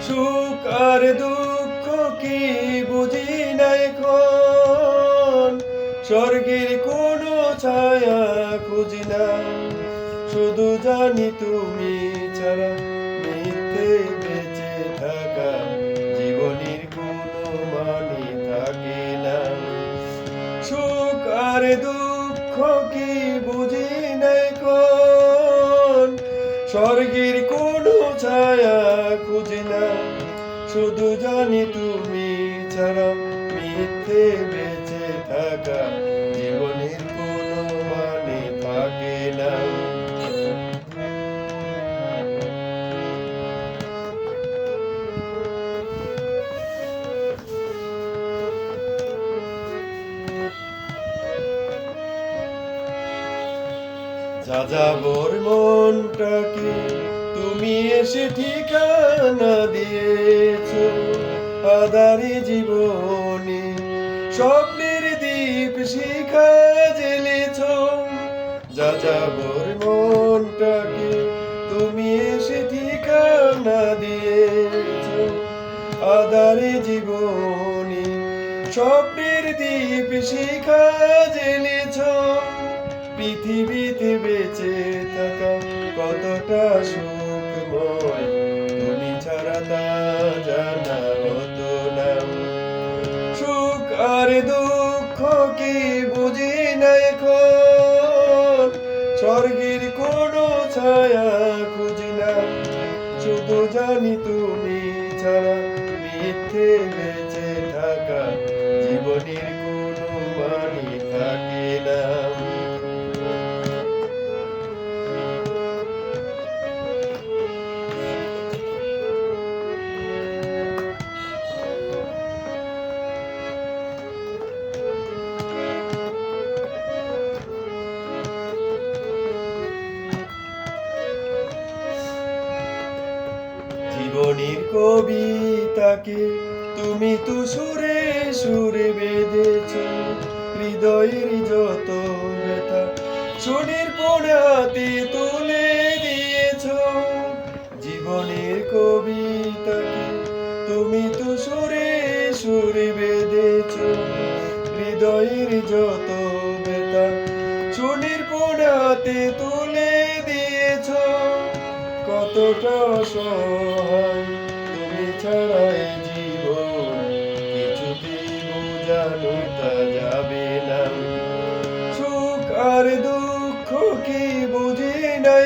সুখ আর দুঃখ কি বুঝি না এখন, স্বর্গের কোনো ছায়া খুঁজি না। শুধু জানি তুমি ছাড়া মিথ্যে বেঁচে থাকা জীবনের কোনো মানে থাকে না। সুখ আর দুঃখ কি বুঝি না এখন, স্বর্গের কোনো ছায়া খুঁজি না। শুধু জানি তুমি ছাড়া মিথ্যে বেঁচে থাকা জীবনের কোনো মানে থাকে না। যাযাবর মনটাকে তুমি এসে ঠিকানা দিয়েছো, আধারি জীবনে স্বপ্নের দীপ শিখা জ্বেলেছো। যাযাবর মনটাকে তুমি এসে ঠিকানা দিয়েছো, আধারি জীবনে স্বপ্নের দীপ শিখা জ্বেলেছো। পৃথিবীতে বেঁচে থাকা কতটা সুখময়, তুমি ছাড়া তা জানা হতো না। সুখ আর দুঃখ কি বুঝি না এখন, স্বর্গের কোনো ছায়া খুঁজি না। শুধু জানি তুমি ছাড়া মিথ্যে বেঁচে থাকা জীবনের কোনো মানে থাকে না। জীবনের কবিতাকে তুমি তো সুরে সুরে বেঁধেছো, হৃদয়ের যত ব্যথা সুরের কোণাতে তুলে দিয়েছো। জীবনের কবিতাকে তুমি তো সুরে সুরে বেঁধেছো, হৃদয়ের যত ব্যথা সুরের কোণাতে তুলে দিয়েছো। কতটা অসহায় তুমি ছাড়া এই জীবন, কিছুতেই বোঝানো তা যাবে না। সুখ আর দুঃখ কি বুঝি না